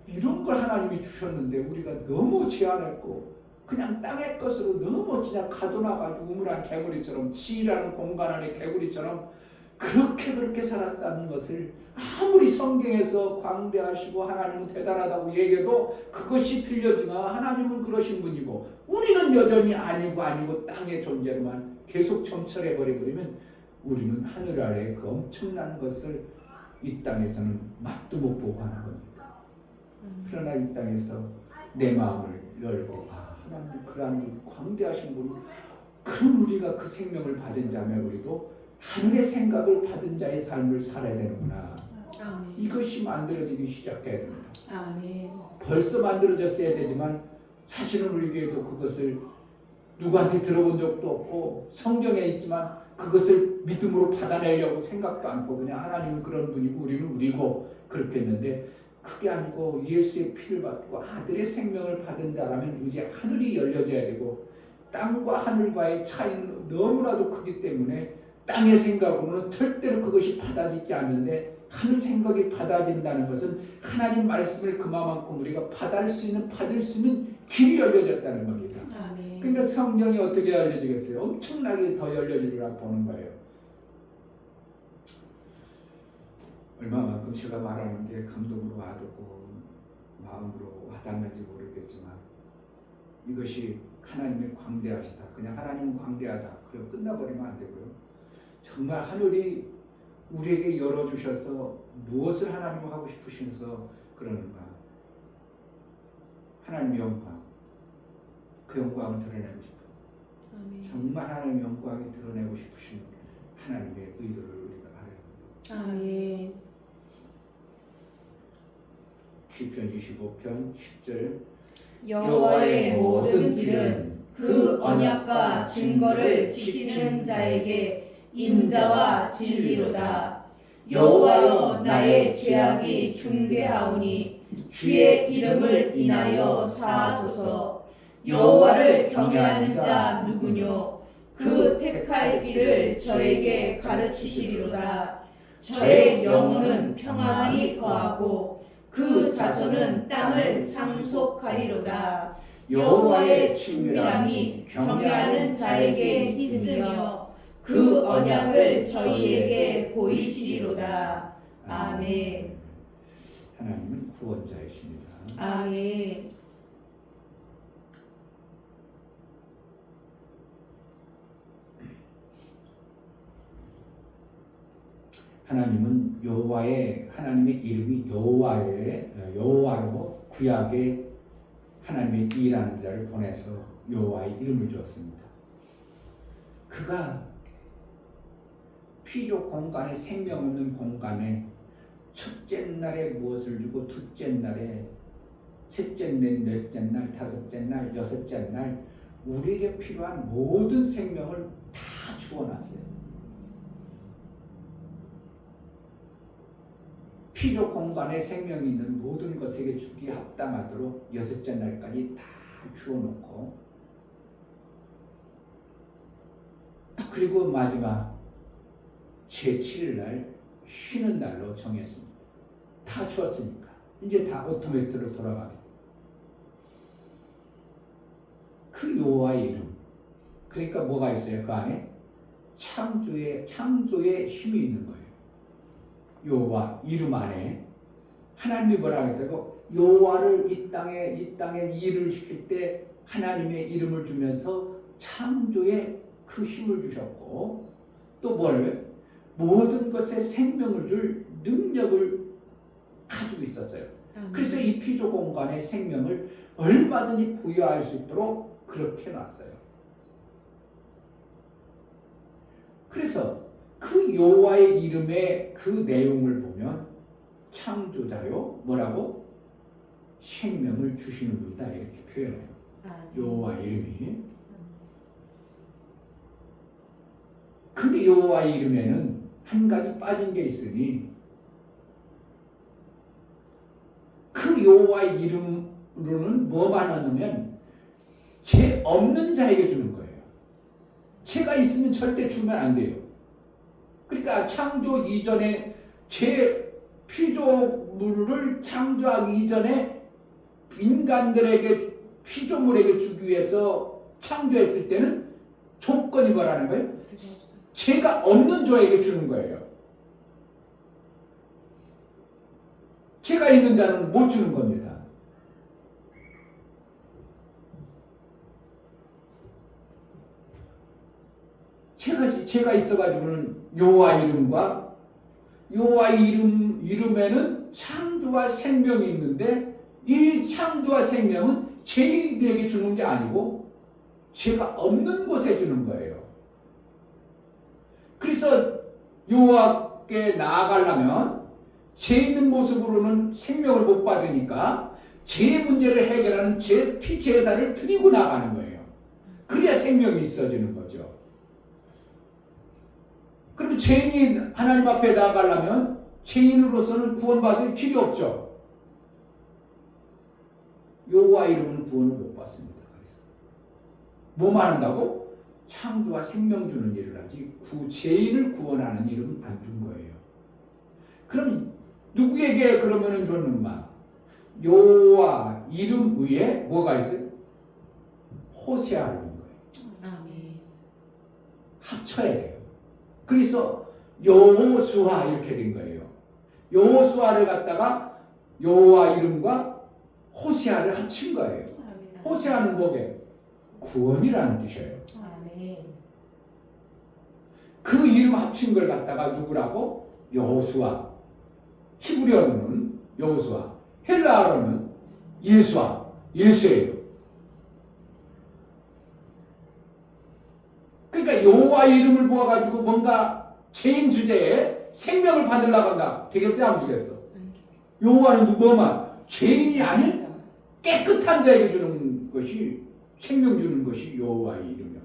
이런 걸 하나님이 주셨는데 우리가 너무 제한했고 그냥 땅의 것으로 너무 그냥 가둬놔가지고 우물한 개구리처럼 지라는 공간 안에 개구리처럼 그렇게 살았다는 것을 아무리 성경에서 광대하시고 하나님은 대단하다고 얘기해도 그것이 들려주나 하나님은 그러신 분이고 우리는 여전히 아니고 땅의 존재로만 계속 점철해버리면 우리는 하늘 아래 그 엄청난 것을 이 땅에서는 맛도 못 보고 하는 겁니다. 그러나 이 땅에서 내 마음을 열고 하나님 그러한 광대하신 분 그런 우리가 그 생명을 받은 자면 우리도 하늘의 생각을 받은 자의 삶을 살아야 되는구나. 아멘. 이것이 만들어지기 시작해야 됩니다. 아멘. 벌써 만들어졌어야 되지만 사실은 우리 교회도 그것을 누구한테 들어본 적도 없고 성경에 있지만 그것을 믿음으로 받아내려고 생각도 않고 그냥 하나님은 그런 분이고 우리는 우리고 그렇게 했는데 그게 아니고 예수의 피를 받고 아들의 생명을 받은 자라면 이제 하늘이 열려져야 되고 땅과 하늘과의 차이는 너무나도 크기 때문에 땅의 생각으로는 절대로 그것이 받아지지 않는데 하늘 생각이 받아진다는 것은 하나님 말씀을 그만큼 우리가 받을 수 있는 길이 열려졌다는 겁니다. 아멘. 그러니까 성경이 어떻게 열려지겠어요? 엄청나게 더 열려지리라 보는 거예요. 얼마만큼 제가 말하는 게 감동으로 와닿고 마음으로 와닿는지 모르겠지만 이것이 하나님의 광대하시다. 그냥 하나님은 광대하다. 그리고 끝나버리면 안 되고요. 정말 하늘이 우리에게 열어주셔서 무엇을 하나님 하고 싶으셔서 그러는가. 하나님의 영광. 그 영광을 드러내고 싶어요. 아멘. 정말 하나님의 영광이 드러내고 싶으신 하나님의 의도를 우리가 알아야 합니다. 아멘. 시편 25편 10절 여호와의 모든 길은 그 언약과 증거를 지키는 자에게 인자와 진리로다. 여호와여 나의 죄악이 중대하오니 주의 이름을 인하여 사하소서. 여호와를 경외하는 자 누구뇨? 그 택할 길을 저에게 가르치시리로다. 저의 영혼은 평안히 거하고 그 자손은 땅을 상속하리로다. 여호와의 친밀함이 경외하는 자에게 있으며 그 언약을 저희에게 보이시리로다. 아멘. 하나님은 구원자이십니다. 아멘. 하나님은 하나님의 이름이 여호와로 구약에 하나님의 일하는 자를 보내서 여호와의 이름을 주었습니다. 그가 피조 공간에 생명 없는 공간에 첫째 날에 무엇을 주고 둘째 날에 셋째 날, 넷째 날, 다섯째 날, 여섯째 날 우리에게 필요한 모든 생명을 다 주어놨어요. 피조 공간에 생명이 있는 모든 것에게 주기에 합당하도록 여섯째 날까지 다 주어놓고 그리고 마지막 제7일 쉬는 날로 정했습니다. 다 주었으니까 이제 다 오토매트로 돌아가게. 그 여호와의 이름. 그러니까 뭐가 있어요? 그 안에 창조의 힘이 있는 거예요. 여호와 이름 안에 하나님이 뭐라 하겠다고? 여호와를 이 땅에 일을 시킬 때 하나님의 이름을 주면서 창조에 그 힘을 주셨고 또 뭘? 모든 것에 생명을 줄 능력을 가지고 있었어요. 아멘. 그래서 이 피조 공간에 생명을 얼마든지 부여할 수 있도록 그렇게 놨어요. 그래서 그 여호와의 이름의 그 내용을 보면 창조자요 뭐라고? 생명을 주시는 분이다 이렇게 표현해요. 여호와 이름이. 근데 여호와 이름에는 한 가지 빠진 게 있으니 그 여호와의 이름으로는 뭐만 하냐면 죄 없는 자에게 주는 거예요. 죄가 있으면 절대 주면 안 돼요. 그러니까 창조 이전에 죄 피조물을 창조하기 이전에 인간들에게 피조물에게 주기 위해서 창조했을 때는 조건이 뭐라는 거예요? 죄가 없어요. 죄가 없는 자에게 주는 거예요. 죄가 있는 자는 못 주는 겁니다. 죄가 있어가지고는 여호와 이름과 여호와 이름에는 창조와 생명이 있는데 이 창조와 생명은 죄인에게 주는 게 아니고 죄가 없는 곳에 주는 거예요. 그래서 여호와께 나아가려면 죄 있는 모습으로는 생명을 못 받으니까 죄의 문제를 해결하는 피제사를 드리고 나가는 거예요. 그래야 생명이 있어지는 거죠. 그럼 죄인이 하나님 앞에 나아가려면 죄인으로서는 구원받을 길이 없죠. 여호와 이름은 구원을 못 받습니다. 그래서 뭐만 한다고? 창조와 생명 주는 일을 하지 죄인을 구원하는 일은 안 준 거예요. 그럼 누구에게 그러면은 줬는가? 여호와 이름 위에 뭐가 있어요? 호세아를 준 거예요. 아멘. 합쳐야 돼요. 그래서 여호수아 이렇게 된 거예요. 여호수아를 갖다가 여호와 이름과 호세아를 합친 거예요. 호세아는 뭐게? 구원이라는 뜻이에요. 그 이름 합친 걸 갖다가 누구라고? 여호수아. 히브리어로는 여호수아. 헬라어로는 예수아. 예수예요. 그러니까 여호와 이름을 모아가지고 뭔가 죄인 주제에 생명을 받으려고 한다. 되겠어요? 안 되겠어? 여호와는 누구만? 죄인이 아닌 깨끗한 자에게 주는 것이 생명 주는 것이 여호와의 이름이요.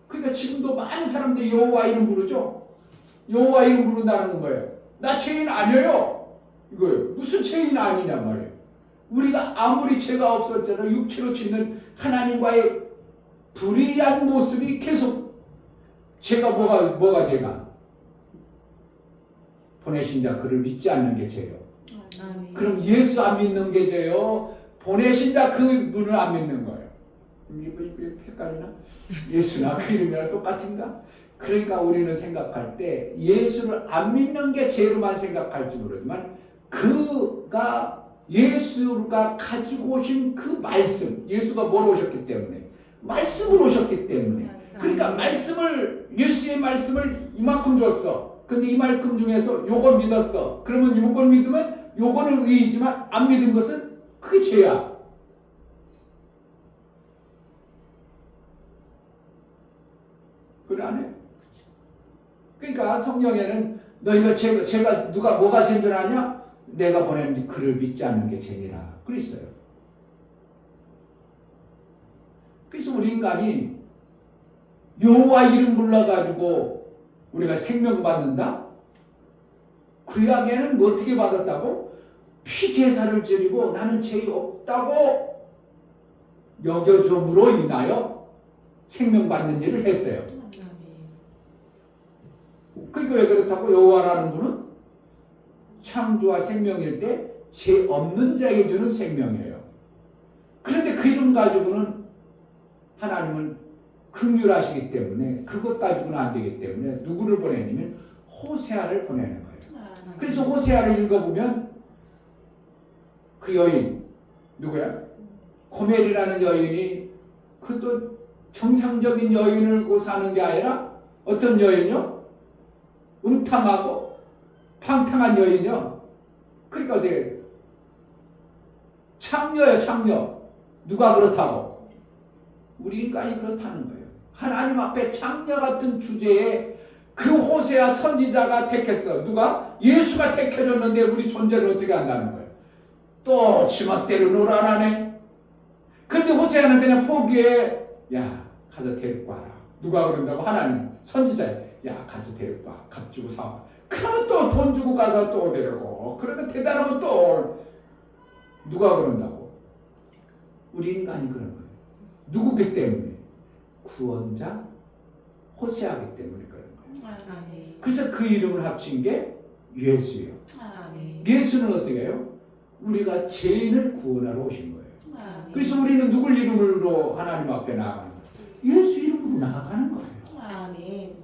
그러니까 지금도 많은 사람들이 여호와 이름 부르죠. 여호와 이름 부른다는 거예요. 나 죄인 아니에요. 이거예요. 무슨 죄인 아니냐 말이에요. 우리가 아무리 죄가 없었잖아요. 육체로 짓는 하나님과의 불의한 모습이 계속 죄가 뭐가 죄가? 보내신 자 그를 믿지 않는 게 죄요. 아멘. 그럼 예수 안 믿는 게 죄요. 보내신 자 그분을 안 믿는 거예요. 이거 헷갈리나? 예수나 그 이름이랑 똑같은가? 그러니까 우리는 생각할 때 예수를 안 믿는 게 죄로만 생각할지 모르지만 그가 예수가 가지고 오신 그 말씀, 예수가 뭘 오셨기 때문에 말씀을 오셨기 때문에 그러니까 말씀을 예수의 말씀을 이만큼 줬어. 근데 이만큼 중에서 요걸 믿었어. 그러면 요걸 믿으면 요거는 의이지만 안 믿은 것은 그게 죄야. 그래 안 해? 그러니까 성경에는 너희가 제가 누가 뭐가 죄인 줄 아냐? 내가 보낸 그를 믿지 않는 게 죄니라 그랬어요. 그래서 우리 인간이 여호와 이름 불러가지고 우리가 생명 받는다? 구약에는 뭐 어떻게 받았다고? 피제사를 드리고 나는 죄가 없다고 여겨줌으로 인하여 생명 받는 일을 했어요. 그러니까 왜 그렇다고? 여호와라는 분은 창조와 생명일 때 죄 없는 자에게 주는 생명이에요. 그런데 그 이름 가지고는 하나님은 긍휼하시기 때문에 그것 가지고는 안 되기 때문에 누구를 보내냐면 호세아를 보내는 거예요. 아멘. 그래서 호세아를 읽어보면 그 여인 누구야? 고멜이라는 여인이 그것도 정상적인 여인을 고 사는 게 아니라 어떤 여인이요? 음탕하고 방탕한 여인이요. 그러니까 어떻게 창녀예요, 창녀. 누가 그렇다고? 우리 인간이 그렇다는 거예요. 하나님 앞에 창녀 같은 주제에 그 호세아 선지자가 택했어. 누가? 예수가 택해줬는데 우리 존재를 어떻게 한다는 거예요? 또 지멋대로 놀아나네. 근데 호세아는 그냥 포기해. 야, 가서 데리고 와라. 누가 그런다고? 하나님 선지자에. 야, 가서 데리고 와. 값 주고 사와. 그러면 또 돈 주고 가서 또 데리고. 그러니까 대단하면 또 누가 그런다고? 우리 인간이 그런 거예요. 누구기 때문에? 구원자 호세아기 때문에 그런 거예요. 아멘. 그래서 그 이름을 합친 게 예수예요. 아멘. 예수는 어떻게 해요? 우리가 죄인을 구원하러 오신 거예요. 아멘. 그래서 우리는 누굴 이름으로 하나님 앞에 나아가는 거예요? 예수 이름으로 나아가는 거예요. 아멘.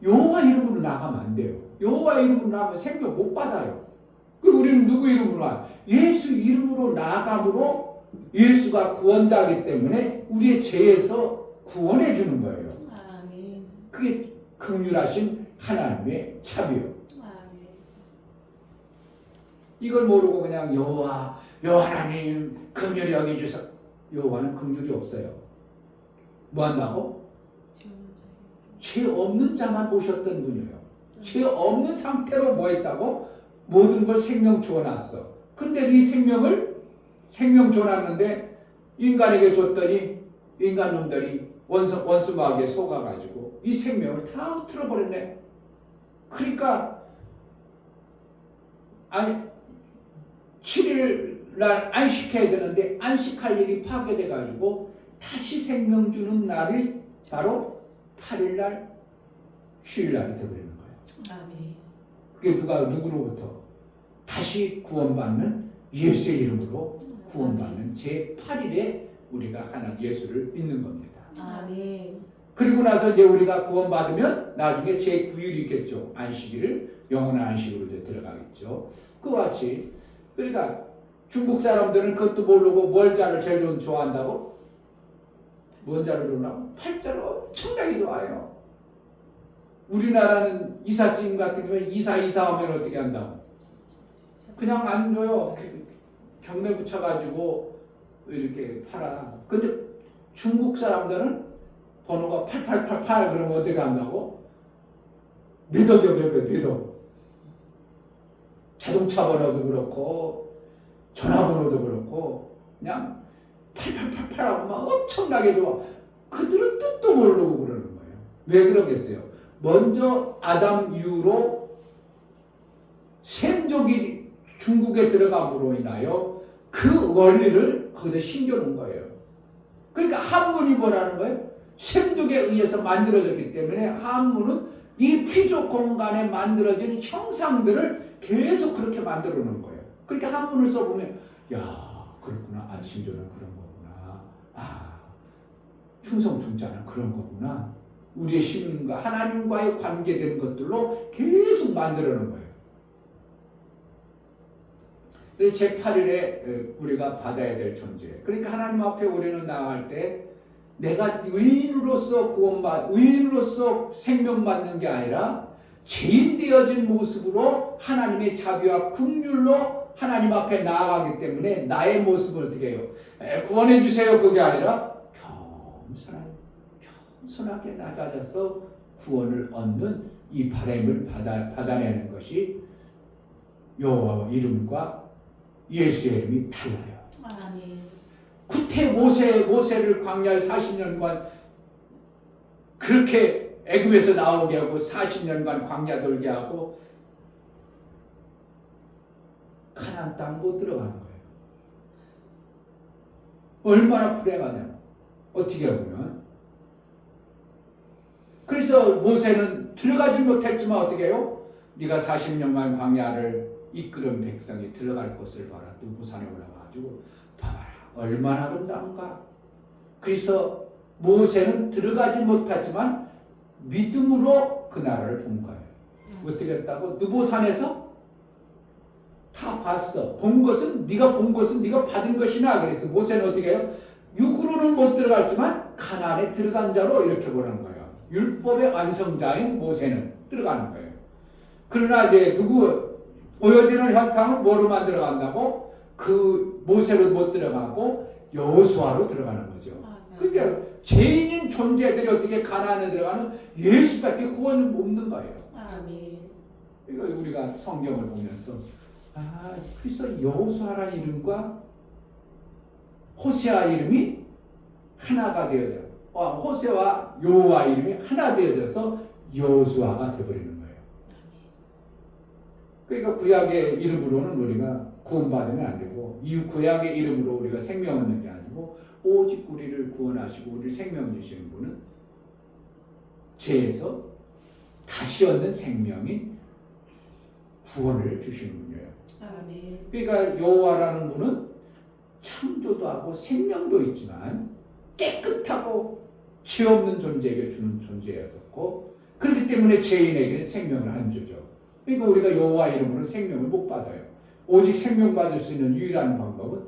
여호와 이름으로 나가면 안 돼요. 여호와 이름으로 나가면 생명 못 받아요. 그 우리는 누구 이름으로 나? 예수 이름으로 나아감으로 예수가 구원자이기 때문에 우리의 죄에서 구원해 주는 거예요. 아멘. 그게 긍휼하신 하나님의 자비요. 아멘. 이걸 모르고 그냥 여호와 하나님 긍휼히 여겨주소. 여호와는 긍휼이 없어요. 뭐 한다고? 죄 없는 자만 보셨던 분이에요. 죄 없는 상태로 뭐 했다고? 모든 걸 생명 주어놨어. 근데 이 생명 줘놨는데 인간에게 줬더니 인간놈들이 원수마귀에 속아가지고 이 생명을 다 틀어버렸네. 그러니까 아니 7일 날 안식해야 되는데 안식할 일이 파괴돼가지고 다시 생명 주는 날이 바로 8일 날 휴일날이 되어버리는 거예요. 아멘. 그게 누구로부터? 다시 구원받는 예수의 이름으로 구원받는 제8일에 우리가 하나님 예수를 믿는 겁니다. 아멘. 그리고 나서 이제 우리가 구원받으면 나중에 제9일이 있겠죠. 안식일을 영원한 안식으로 이제 들어가겠죠. 그와 같이 그러니까 중국 사람들은 그것도 모르고 뭘 자를 제일 좋아한다고? 뭔 자를 좋아하고? 팔자를 엄청나게 좋아해요. 우리나라는 이삿짐 같은 경우에 이사하면 어떻게 한다? 그냥 안 줘요. 경매 붙여가지고 이렇게 팔아. 근데 중국 사람들은 번호가 8888 그러면 어떻게 한다고? 몇 억. 자동차 번호도 그렇고 전화번호도 그렇고 그냥 8888 하고 막 엄청나게 좋아. 그들은 뜻도 모르고 그러는 거예요. 왜 그러겠어요? 먼저 아담 이후로 셈족이 중국에 들어감으로 인하여 그 원리를 거기다 심겨놓은 거예요. 그러니까 한문이 뭐라는 거예요? 셈족에 의해서 만들어졌기 때문에 한문은 이 피조 공간에 만들어진 형상들을 계속 그렇게 만들어 놓은 거예요. 그러니까 한문을 써보면 야 그렇구나. 아침조는 그런 거구나. 아 충성충자는 그런 거구나. 우리의 신과 하나님과의 관계된 것들로 계속 만들어 놓은 거예요. 제8일에 우리가 받아야 될 존재. 그러니까 하나님 앞에 우리는 나아갈 때 내가 의인으로서 의인으로서 생명받는 게 아니라 죄인 되어진 모습으로 하나님의 자비와 긍휼로 하나님 앞에 나아가기 때문에 나의 모습을 어떻게 해요? 구원해 주세요. 그게 아니라 겸손하게 낮아져서 구원을 얻는 이 바람을 받아내는 것이 여호와 이름과 예수의 이름이 달라요. 아멘. 구태 모세를 광야에 40년간 그렇게 애굽에서 나오게 하고 40년간 광야 돌게 하고 가나안 땅 못 들어가는 거예요. 얼마나 불행하냐. 어떻게 보면. 그래서 모세는 들어가지 못했지만 어떻게 해요? 네가 40년간 광야를 이끌은 백성이 들어갈 곳을 봐라. 누구산에 올라가가지고 봐봐라. 얼마나 아름다운가. 그래서 모세는 들어가지 못했지만 믿음으로 그 나라를 본 거예요. 어떻게 했다고? 느보산에서 다 봤어. 본 것은 네가 본 것은 네가 받은 것이나 그랬어. 모세는 어떻게 해요? 육으로는 못 들어갔지만 가나안에 들어간 자로 이렇게 보는 거예요. 율법의 완성자인 모세는 들어가는 거예요. 그러나 이제 보여지는 현상은 뭐로만 들어간다고? 그 모세로 못 들어가고 여호수아로 들어가는 거죠. 그러니까 죄인인 존재들이 어떻게 가나안에 들어가는 예수밖에 구원이 없는 거예요. 아멘. 이거 우리가 성경을 보면서 그래서 여호수아라는 이름과 호세아 이름이 하나가 되어져. 호세와 여호와 이름이 하나 되어져서 여호수아가 되어버리는 거예요. 그러니까 구약의 이름으로는 우리가 구원받으면 안 되고 이 구약의 이름으로 우리가 생명 얻는 게 아니고 오직 우리를 구원하시고 우리를 생명 주시는 분은 죄에서 다시 얻는 생명이 구원을 주시는 분이에요. 아멘. 그러니까 여호와라는 분은 창조도 하고 생명도 있지만 깨끗하고 죄 없는 존재에게 주는 존재였었고 그렇기 때문에 죄인에게는 생명을 안 주죠. 그러니까 우리가 여호와 이름으로 생명을 못 받아요. 오직 생명 받을 수 있는 유일한 방법은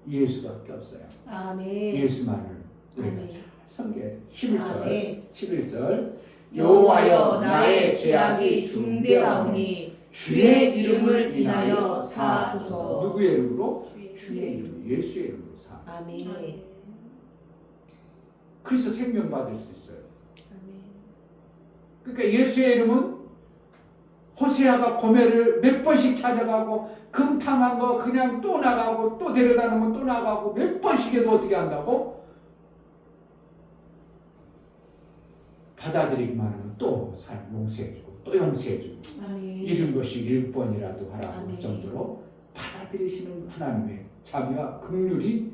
예수밖에 없어요. 아멘. 예수만을 우리가 아멘. 잘 섬겨야 돼요. 11절 아멘. 11절 여호와여 나의 죄악이 중대하오니 주의 이름을 인하여 사하소서. 누구의 이름으로? 주의 이름, 예수의 이름으로 사. 아멘. 그래서 생명 받을 수 있어요. 아멘. 그러니까 예수의 이름은 호세아가 고멜을 몇 번씩 찾아가고 금탕한 거 그냥 또 나가고 또 데려다 놓으면 또 나가고 몇 번씩 해도 어떻게 한다고? 받아들이기만 하면 또 용서해주고 또 용서해주고 아멘. 이런 것이 1번이라도 하라고 아멘. 할 정도로 받아들이시는 하나님의 자비와 긍휼이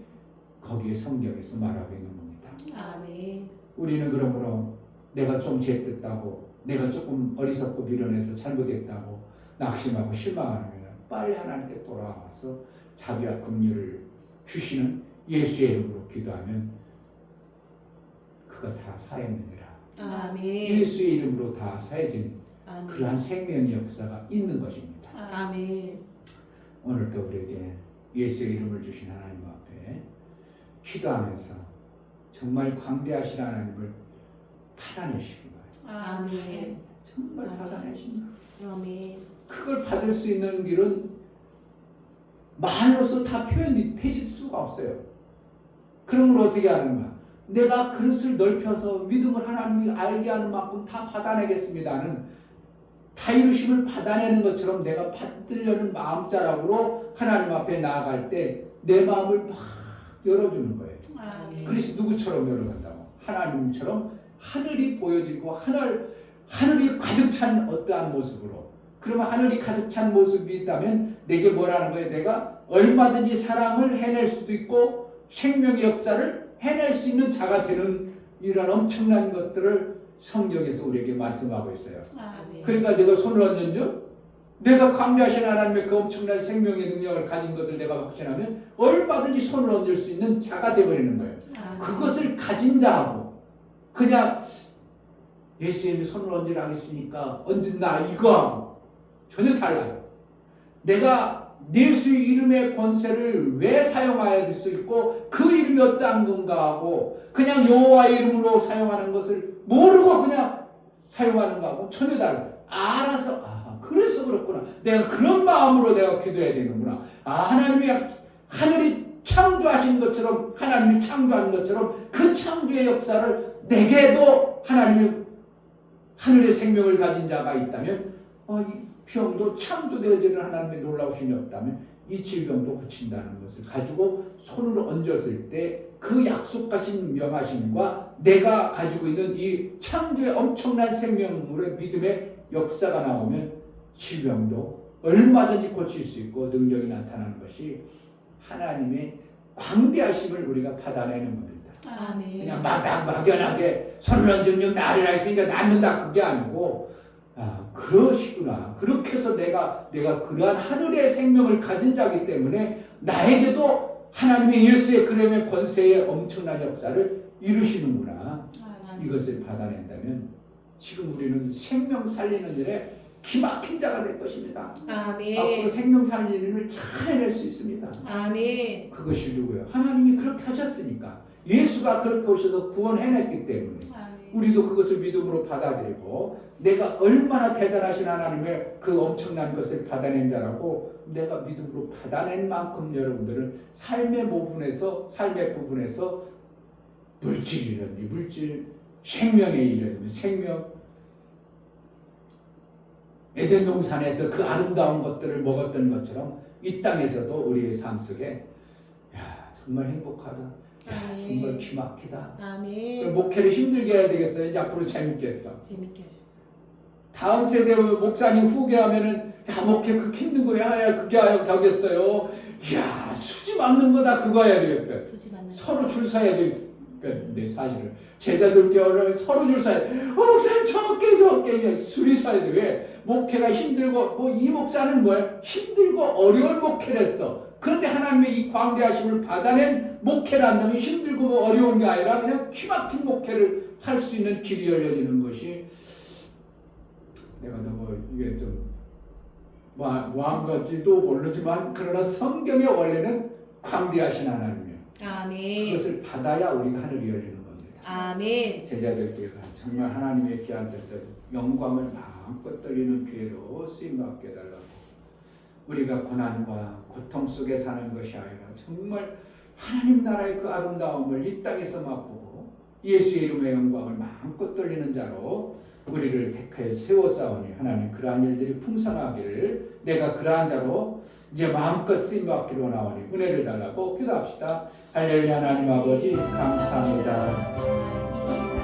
거기에 성경에서 말하고 있는 겁니다. 아멘. 우리는 그러므로 내가 좀 죄뜻다고 내가 조금 어리석고 미련해서 잘못했다고 낙심하고 실망하면 빨리 하나님께 돌아와서 자비와 긍휼을 주시는 예수의 이름으로 기도하면 그가 다 사했느니라. 아멘. 예수의 이름으로 다 사해진 아멘. 그러한 생명의 역사가 있는 것입니다. 아멘. 오늘도 우리에게 예수의 이름을 주신 하나님 앞에 기도하면서 정말 광대하신 하나님을 받아내시기 바랍니다. 아멘. 정말 아멘. 받아내십니다. 아멘. 그걸 받을 수 있는 길은 말로서 다 표현이 되질 수가 없어요. 그런 걸 어떻게 하는가? 내가 그릇을 넓혀서 믿음을 하나님이 알게 하는 만큼 다 받아내겠습니다는 다 이루심을 받아내는 것처럼 내가 받으려는 마음자락으로 하나님 앞에 나아갈 때 내 마음을 막 열어주는 거예요. 아멘. 그래서 누구처럼 열어간다고? 하나님처럼 하늘이 보여지고 하늘이 가득 찬 어떠한 모습으로. 그러면 하늘이 가득 찬 모습이 있다면 내게 뭐라는 거예요? 내가 얼마든지 사랑을 해낼 수도 있고 생명의 역사를 해낼 수 있는 자가 되는 이런 엄청난 것들을 성경에서 우리에게 말씀하고 있어요. 아멘. 그러니까 내가 손을 얹은즉 내가 광대하신 하나님의 그 엄청난 생명의 능력을 가진 것을 내가 확신하면 얼마든지 손을 얹을 수 있는 자가 되어버리는 거예요. 아멘. 그것을 가진 자하고 그냥 예수님이 손을 얹으라 하겠으니까 얹은다 이거하고 전혀 달라요. 내가 예수의 이름의 권세를 왜 사용해야 될 수 있고 그 이름이 어떠한 건가 하고 그냥 여호와의 이름으로 사용하는 것을 모르고 그냥 사용하는 거하고 전혀 달라요. 알아서 그래서 그렇구나. 내가 그런 마음으로 내가 기도해야 되는구나. 하나님이 하늘이 창조하신 것처럼 하나님이 창조한 것처럼 그 창조의 역사를 내게도 하나님이 하늘의 생명을 가진 자가 있다면 이 병도 창조되어지는 하나님의 놀라우심이 없다면 이 질병도 고친다는 것을 가지고 손을 얹었을 때 그 약속하신 명하심과 내가 가지고 있는 이 창조의 엄청난 생명으로의 믿음의 역사가 나오면 질병도 얼마든지 고칠 수 있고 능력이 나타나는 것이 하나님의 광대하심을 우리가 받아내는 겁니다. 아멘. 그냥 막연하게 손을 얹으면 나리라 했으니까 낫는다 그게 아니고 그러시구나. 그렇게 해서 내가 그러한 하늘의 생명을 가진 자이기 때문에 나에게도 하나님의 예수의 그림의 권세의 엄청난 역사를 이루시는구나. 아멘. 이것을 받아낸다면 지금 우리는 생명 살리는 일에 기막힌 자가 될 것입니다. 아멘. 앞으로 생명 살리는 일을 잘 해낼 수 있습니다. 아멘. 그것이 누구예요? 하나님이 그렇게 하셨으니까. 예수가 그렇게 오셔서 구원해냈기 때문에 우리도 그것을 믿음으로 받아들이고 내가 얼마나 대단하신 하나님의 그 엄청난 것을 받아낸 자라고 내가 믿음으로 받아낸 만큼 여러분들은 삶의 부분에서 물질이라든지 물질, 생명의 일이라든지 생명, 에덴 동산에서 그 아름다운 것들을 먹었던 것처럼 이 땅에서도 우리의 삶 속에 야 정말 행복하다. 야, 정말 기막히다. 아멘. 목회를 힘들게 해야 되겠어요. 이제 앞으로 재밌게 했어. 재밌게 하죠. 다음 세대 목사님 후계하면은 야 목회 그 힘든 거 야 그게 하겠어요. 야 수지 맞는 거다 그거 해야 되겠어요. 수지 맞는 서로 줄 서야 되는데 사실은 제자들께 서로 줄 서야 돼. 목사님 적게 줄이 서야 돼. 왜? 목회가 힘들고 이 목사는 뭐야? 힘들고 어려운 목회를 했어. 그런데 하나님의 이 광대하심을 받아낸 목회를 한다면 힘들고 어려운 게 아니라 그냥 기막힌 목회를 할 수 있는 길이 열려지는 것이 내가 너무 이게 좀 뭐한 건지도 모르지만 그러나 성경의 원래는 광대하신 하나님이에요. 아멘. 그것을 받아야 우리가 하늘이 열리는 겁니다. 아멘. 제자들께 정말 하나님의 귀한 뜻을 영광을 마음껏 돌리는 기회로 쓰임받게 해달라고. 우리가 고난과 고통 속에 사는 것이 아니라 정말 하나님 나라의 그 아름다움을 이 땅에서 맛보고 예수의 이름의 영광을 마음껏 돌리는 자로 우리를 택하여 세워싸우니 하나님 그러한 일들이 풍성하기를 내가 그러한 자로 이제 마음껏 쓰임받기로 원하오니 은혜를 달라고 기도합시다. 할렐루야. 하나님 아버지 감사합니다.